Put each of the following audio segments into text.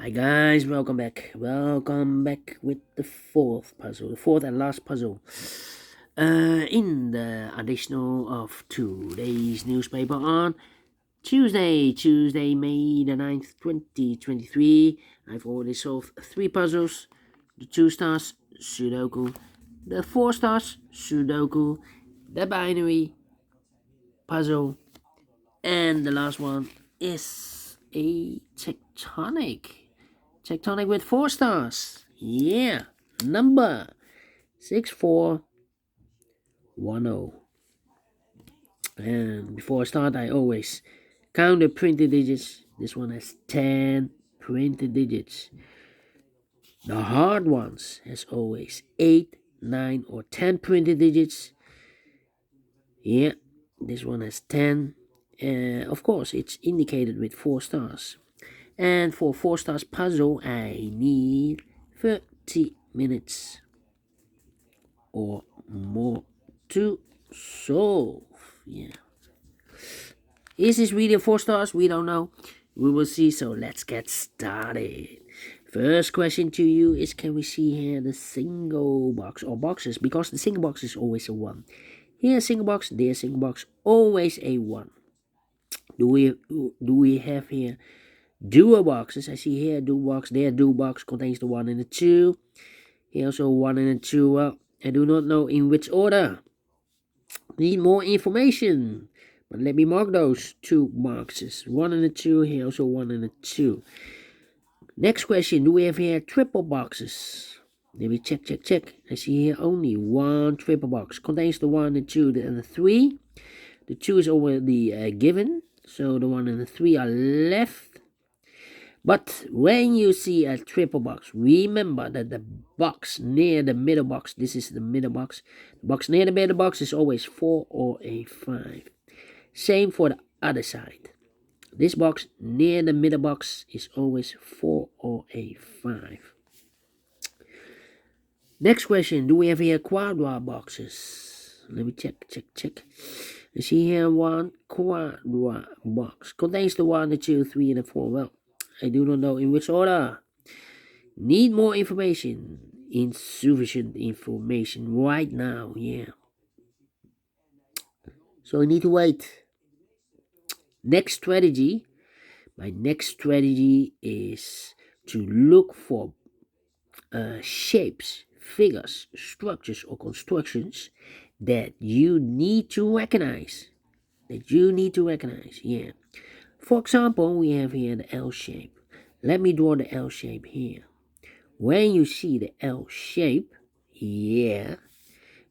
Hi guys, welcome back. Welcome back with the fourth puzzle, the fourth and last puzzle. In the additional of today's newspaper on Tuesday, May the 9th, 2023. I've already solved 3 puzzles. The 2 stars Sudoku, the 4 stars Sudoku, the binary puzzle, and the last one is a Tectonic with 4 stars. Yeah. Number 6410. And before I start, I always count the printed digits. This one has 10 printed digits. The hard ones has always 8, 9, or 10 printed digits. Yeah. This one has 10. Of course, it's indicated with 4 stars. And for 4 stars puzzle, I need 30 minutes or more to solve. Yeah. Is this really 4 stars? We don't know. We will see. So let's get started. First question to you is, can we see here the single box or boxes? Because the single box is always a 1. Here a single box, there a single box, always a 1. Do we have here dual boxes? I see here dual box, there dual box contains the 1 and the 2. Here also 1 and a 2. Well, I do not know in which order. Need more information. But let me mark those 2 boxes. 1 and a 2. Here also 1 and a 2. Next question. Do we have here triple boxes? Let me check. I see here only 1 triple box. Contains the 1, the 2, and the 3. The 2 is already given. So the 1 and the 3 are left. But when you see a triple box, remember that the box near the middle box, this is the middle box, the box near the middle box is always 4 or a 5. Same for the other side. This box near the middle box is always 4 or a 5. Next question, do we have here quadra boxes? Let me check. I see here 1 quadra box. Contains the 1, the 2, 3, and the 4. Well, I do not know in which order. Need more information. Insufficient information right now. Yeah. So I need to wait. Next strategy. My next strategy is to look for shapes, figures, structures, or constructions that you need to recognize. Yeah. For example, we have here the L shape. Let me draw the L shape here. When you see the L shape, yeah.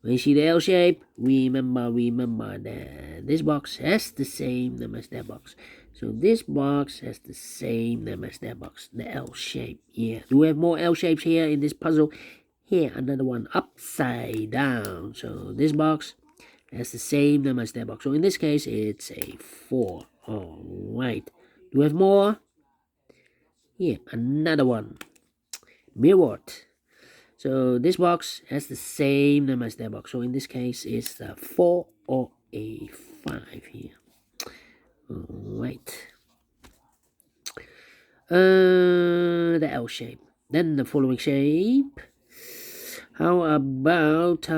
When you see the L shape, remember that this box has the same name as that box. So this box has the same name as that box, the L shape. Yeah. Do we have more L shapes here in this puzzle? Here, another one upside down. So this box has the same name as that box. So in this case, it's a 4. Alright. Do we have more? Here, another one. Mirrored. So this box has the same name as that box. So in this case, it's a 4 or a 5 here. Alright. The L shape. Then the following shape. How about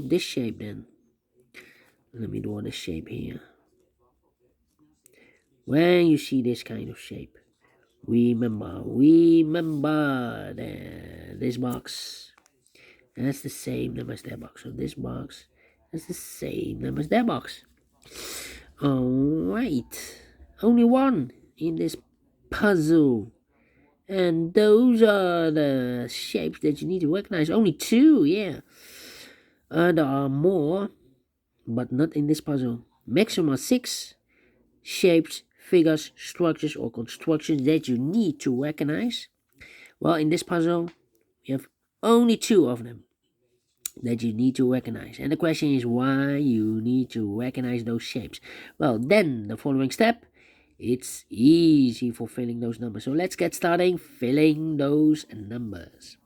this shape then? Let me draw the shape here. When you see this kind of shape, remember that this box has the same name as that box. So this box has the same name as that box. Alright. Only 1 in this puzzle. And those are the shapes that you need to recognize. Only 2, yeah. There are more, but not in this puzzle. Maximum 6 shapes, figures, structures, or constructions that you need to recognize. Well, in this puzzle, we have only 2 of them that you need to recognize. And the question is why you need to recognize those shapes. Well, then the following step, it's easy for filling those numbers. So let's get starting filling those numbers.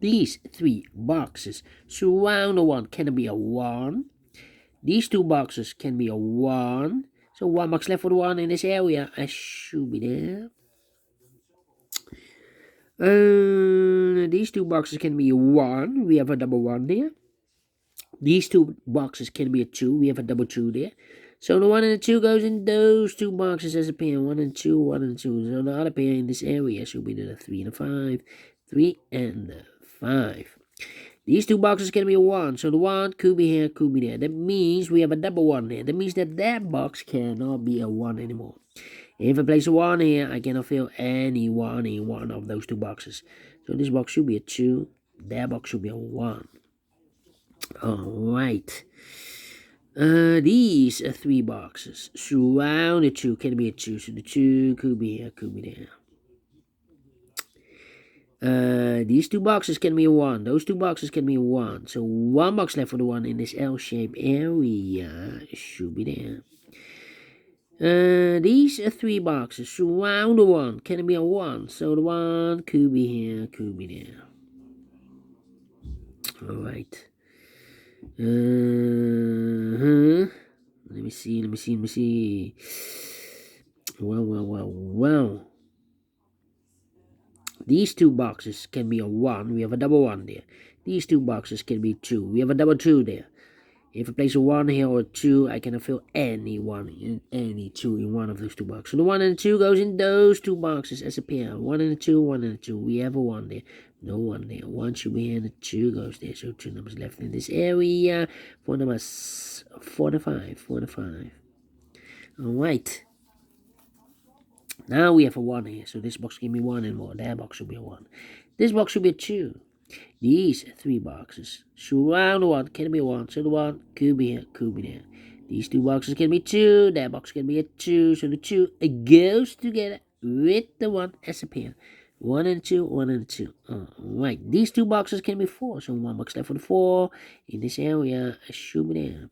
These 3 boxes surround a 1. Can it be a 1? These 2 boxes can be a 1. So 1 box left for the 1 in this area. I should be there. These two boxes can be a 1. We have a double 1 there. These two boxes can be a 2. We have a double 2 there. So the 1 and the 2 goes in those two boxes as a pair. 1 and 2, 1 and 2. So the other pair in this area should be the 3 and the 5. 3 and the 5. These two boxes can be a 1. So the 1 could be here, could be there. That means we have a double 1 there. That means that box cannot be a 1 anymore. If I place a 1 here, I cannot fill any 1 in one of those two boxes. So this box should be a 2. That box should be a 1. Alright. These are 3 boxes. Surround the 2 can be a 2. So the 2 could be here, could be there. These two boxes can be a 1. Those two boxes can be a 1. So 1 box left for the 1 in this L-shaped area should be there. These are 3 boxes. Surround the 1 can be a 1. So the 1 could be here, could be there. Alright. Let me see. Well. These two boxes can be a 1. We have a double 1 there. These two boxes can be 2. We have a double 2 there. If I place a 1 here or a 2, I cannot fill any 2 in one of those two boxes. So the 1 and the 2 goes in those two boxes as a pair. 1 and a 2, 1 and a 2. We have a 1 there. No 1 there. 1 should be here and the 2 goes there. So 2 numbers left in this area. 4 numbers 4 to 5. 4 to 5. Alright. Now we have a 1 here. So this box give me 1 and more. That box should be a 1. This box should be a 2. These 3 boxes surround the 1 can be a 1. So the 1 could be here, could be there. These 2 boxes can be 2. That box can be a 2. So the 2 goes together with the 1 as a pair. 1 and 2, 1 and 2. Alright. These 2 boxes can be 4. So 1 box left for the 4. In this area, should be there.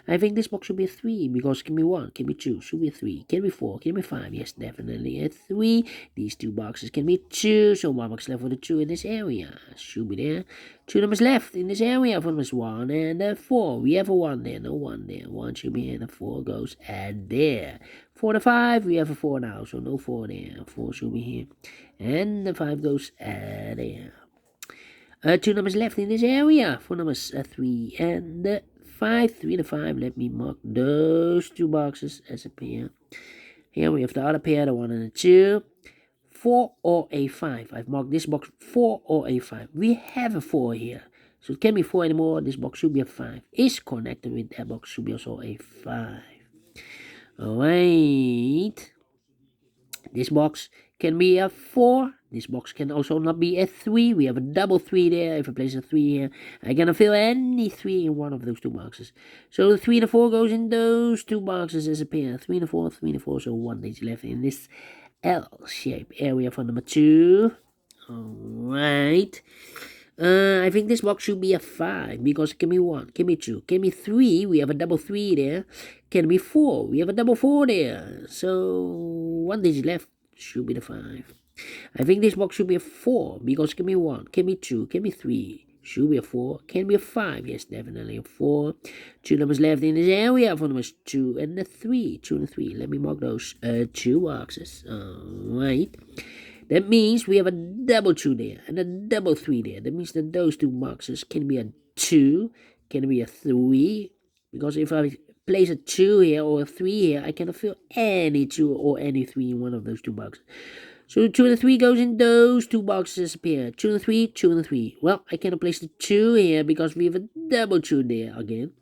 I think this box should be a 3 because it can be 1, can be 2, should be a 3, can be 4, can be 5, yes, definitely a 3. These 2 boxes can be 2, so 1 box left for the 2 in this area, should be there. 2 numbers left in this area for numbers 1 and 4. We have a 1 there, no 1 there. 1 should be here and the 4 goes at there. 4 to 5, we have a 4 now, so no 4 there. 4 should be here. And the 5 goes at there. 2 numbers left in this area for numbers 3 and 5. 3 to 5. Let me mark those 2 boxes as a pair. Here we have the other pair, the 1 and the 2. 4 or a 5. I've marked this box 4 or a 5. We have a 4 here. So it can't be 4 anymore. This box should be a 5. Is connected with that box, should be also a 5. Alright. This box can be a 4. This box can also not be a 3. We have a double 3 there. If I place a 3 here, I cannot fill any 3 in one of those 2 boxes. So the 3 and the 4 goes in those 2 boxes as a pair. 3 and the 4, 3 and the 4. So 1 is left in this L-shaped area for number 2. Alright. I think this box should be a 5 because it can be 1, can be 2, can be 3. We have a double 3 there. Can be 4. We have a double 4 there. So 1 digit left should be the 5. I think this box should be a 4 because it can be 1, can be 2, can be 3. Should be a 4, can be a 5. Yes, definitely a 4. 2 numbers left in this area for numbers 2 and the 3. 2 and 3. Let me mark those 2 boxes. Alright. That means we have a double 2 there and a double 3 there. That means that those 2 boxes can be a 2, can be a 3. Because if I place a 2 here or a 3 here, I cannot fill any 2 or any 3 in one of those 2 boxes. So 2 and the 3 goes in those 2 boxes as a pair. 2 and the 3, 2 and the 3. Well, I cannot place the 2 here because we have a double 2 there again.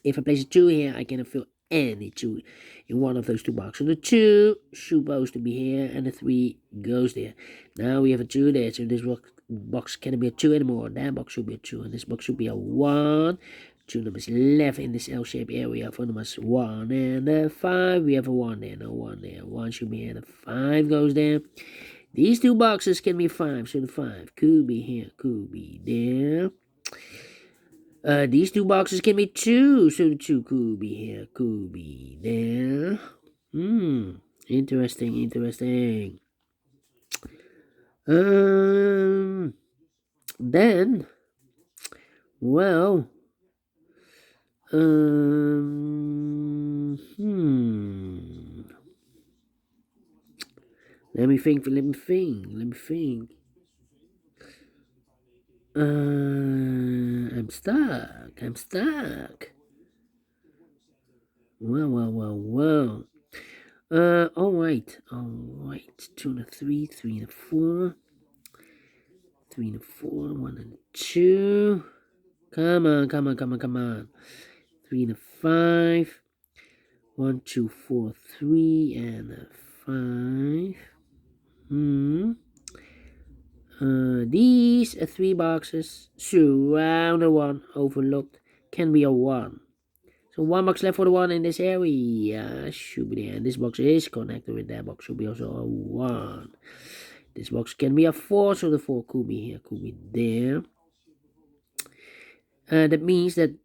If I place a 2 here, I cannot fill any 2 in one of those 2 boxes. So the 2 supposed to be here and the 3 goes there. Now we have a 2 there, so this box cannot be a 2 anymore. That box should be a 2 and this box should be a 1. 2 numbers left in this L-shaped area for numbers 1 and 5. We have a 1 there, no 1 there. 1 should be here and the 5 goes there. These 2 boxes can be 5, so the 5 could be here, could be there. These 2 boxes can be 2, so the 2 could be here, could be there. Interesting. Then, well, Let me think. I'm stuck. Well. All right. 2 and 3, 3 and 4. 3 and 4, 1 and 2. Come on. 3 and 5. 1, 2, 4, 3 and 5. These 3 boxes surround the one overlooked can be a 1. So 1 box left for the 1 in this area. Should be there. And this box is connected with that box. Should be also a 1. This box can be a 4. So the 4 could be here. Could be there. That means that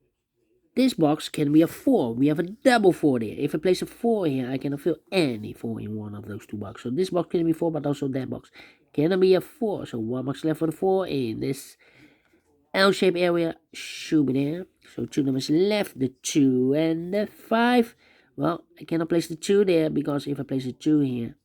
this box can be a 4. We have a double 4 there. If I place a 4 here, I cannot fill any 4 in one of those 2 boxes. So this box can be 4, but also that box cannot be a 4. So 1 box left for the 4 in this L-shaped area should be there. So 2 numbers left, the 2 and the 5. Well, I cannot place the 2 there because if I place the 2 here,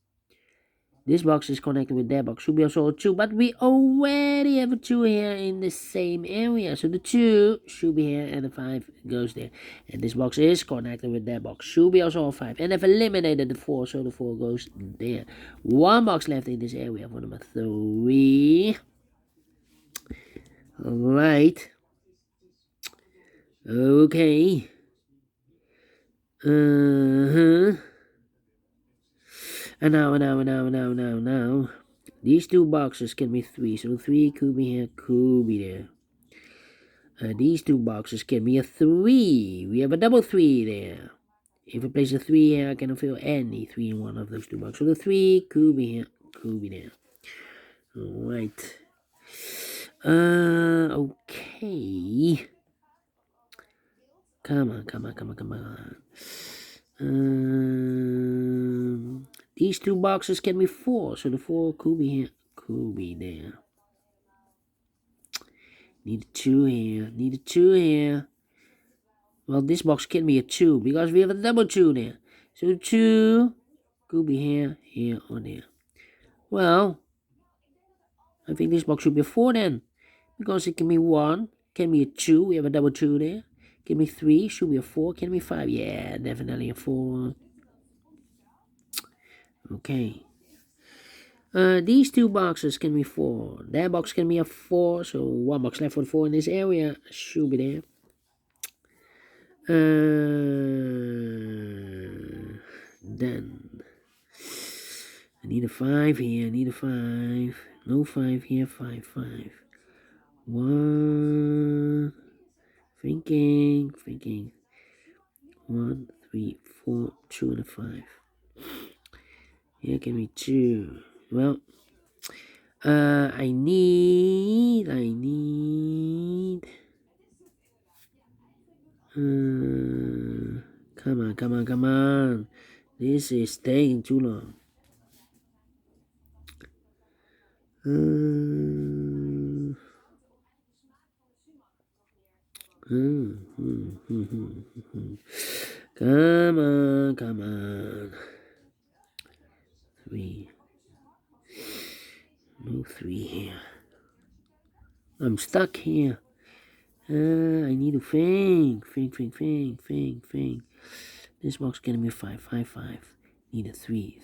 this box is connected with that box. Should be also a 2, but we already have a 2 here in the same area. So the 2 should be here and the 5 goes there. And this box is connected with that box. Should be also a 5. And I've eliminated the 4, so the 4 goes there. 1 box left in this area for number 3. Alright. Okay. And now. These 2 boxes can be 3. So 3 could be here, could be there. These 2 boxes can be a 3. We have a double 3 there. If I place a 3 here, I cannot fill any 3 in one of those 2 boxes. So the 3 could be here, could be there. Alright. Okay. Come on. These 2 boxes can be 4, so the 4 could be here, could be there. Need a 2 here. Well, this box can be a 2 because we have a double 2 there. So 2 could be here, or there. Well, I think this box should be a 4 then, because it can be 1, can be a 2. We have a double 2 there. Can be 3, should be a 4. Can be 5. Yeah, definitely a 4. Okay. These 2 boxes can be 4. That box can be a 4. So 1 box left for the 4 in this area. Should be there. Then I need a 5 here. No 5 here. 5. 1. Thinking. 1, 3, 4, 2 and a 5. Here can be 2. Well, I need. Come on. This is taking too long. Come on. 3. No 3 here. I'm stuck here. I need to think. This box can be 5. Need a 3.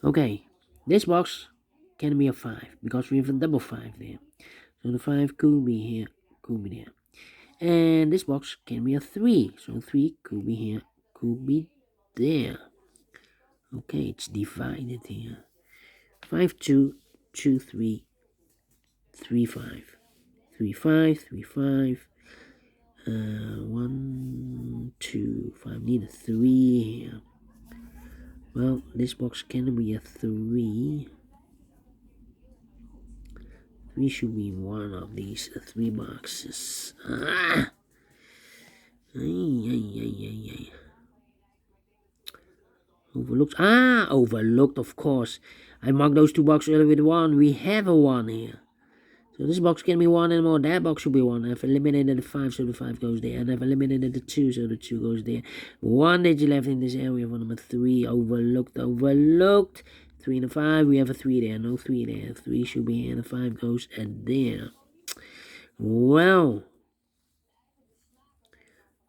Okay, this box can be a 5 because we have a double 5 there. So the 5 could be here, could be there. And this box can be a 3. So 3 could be here, could be there. Okay, it's divided here. 5, 2, 2, 3, 3, 5. 3, 5. 1, 2, 5. Need a 3 here. Well, this box can be a 3. 3 should be one of these 3 boxes. Overlooked. Overlooked, of course. I marked those 2 boxes earlier with 1. We have a 1 here. So this box can be 1 and more. That box should be 1. I've eliminated the 5, so the 5 goes there. And I've eliminated the 2, so the 2 goes there. 1 digit left in this area for number 3. Overlooked. 3 and a 5. We have a 3 there. No 3 there. 3 should be here. And the 5 goes and there. Well.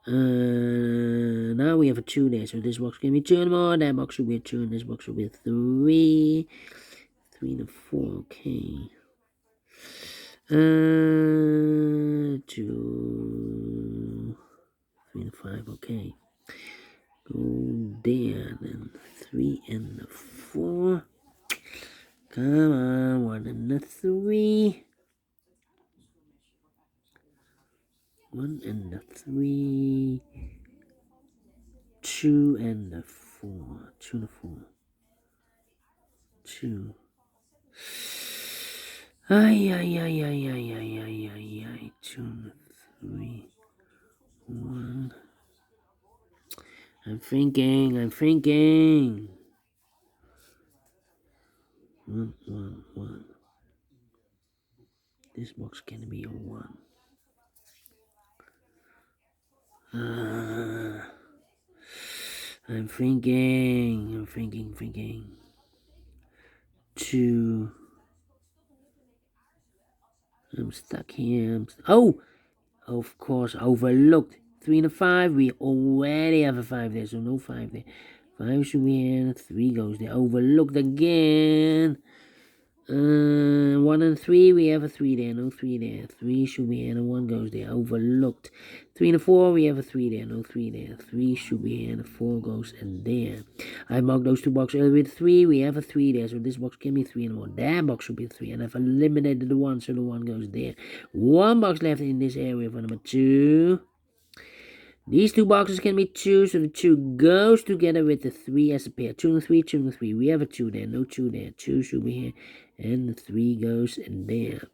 Now we have a 2 there. So this box can be 2 and more. That box should be a 2. And this box should be a 3. 3 and a 4. Okay. 2, 3 and 5, okay. Go there, then 3 and 4. Come on, 1 and 3. 1 and 3. 2 and 4. 2 and 4. 2. Ay. 2 and 3. 1. I'm thinking. 1. This box can be a 1. I'm thinking. 2. I'm stuck here. Oh, of course, overlooked. 3 and a 5. We already have a 5 there, so no 5 there. 5 should be here. 3 goes there. Overlooked again. 1 and 3. We have a 3 there. No 3 there. 3 should be here, and 1 goes there. Overlooked. 3 and 4. We have a 3 there. No 3 there. 3 should be here, and 4 goes and there. I marked those 2 boxes earlier with 3. We have a 3 there, so this box can be 3 and 1. That box should be 3, and I've eliminated the 1, so the 1 goes there. 1 box left in this area for number 2. These 2 boxes can be 2, so the 2 goes together with the 3 as a pair. 2 and 3, 2 and 3. We have a 2 there, no 2 there. 2 should be here, and the 3 goes in there.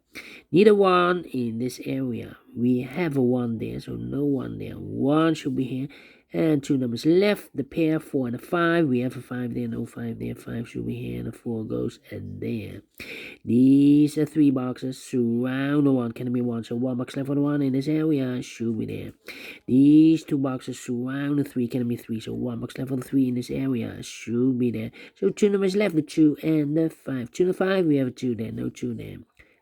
Neither 1 in this area. We have a 1 there, so no 1 there. 1 should be here, and 2 numbers left. The pair, 4 and a 5. We have a 5 there, no 5 there. 5 should be here, and a 4 goes in there. These are 3 boxes surround the 1. Can be 1, so 1 box left for the 1 in this area should be there. These 2 boxes surround the 3. Can be 3, so 1 box left for the 3 in this area should be there. So 2 numbers left, the 2 and the 5. 2 and the 5, we have a 2 there, no 2 there.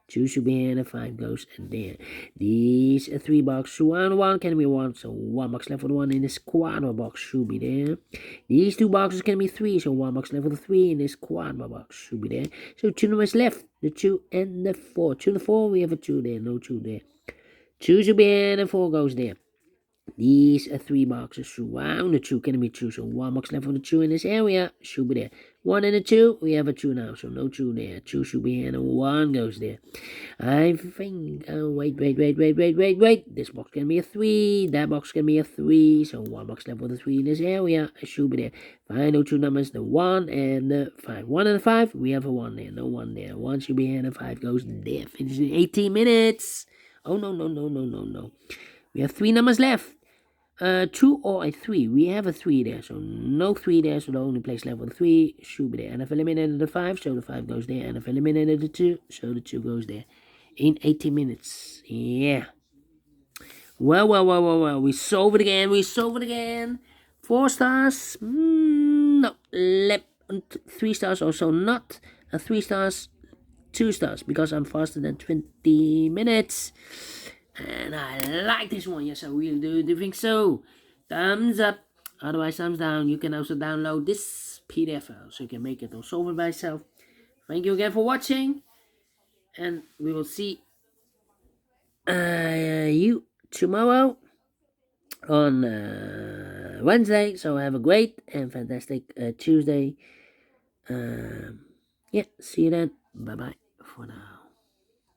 2 should be here, and the 5 goes in there. These are 3 boxes surround 1. Can be 1, so 1 box left for the 1 in this quadra box should be there. These 2 boxes can be 3, so 1 box left for the 3 in this quadra box should be there. So 2 numbers left, the 2 and the 4. 2 and the 4, we have a 2 there, no 2 there. 2 should be here, and the 4 goes there. These are 3 boxes surround the 2. Can be 2, so 1 box left for the 2 in this area should be there. 1 and a 2, we have a 2 now, so no 2 there. 2 should be here, and 1 goes there. I think, wait. This box can be a 3, that box can be a 3, so 1 box left for the 3 in this area should be there. Final 2 numbers, the 1 and the 5. 1 and the 5, we have a 1 there, no 1 there. 1 should be here, and the 5 goes there. Finishing 18 minutes. Oh, no. We have 3 numbers left. 2 or a 3. We have a 3 there, so no 3 there, so the only place left for the 3 should be there. And I've eliminated the 5, so the 5 goes there. And I've eliminated the 2, so the 2 goes there. In 80 minutes. Yeah. Well. We solve it again. 4 stars. No. 3 stars also not. 3 stars. 2 stars, because I'm faster than 20 minutes. And I like this one. Yes, I really do think so. Thumbs up. Otherwise, thumbs down. You can also download this PDF file, so you can make it or solve it by yourself. Thank you again for watching. And we will see you tomorrow on Wednesday. So have a great and fantastic Tuesday. Yeah, see you then. Bye-bye for now.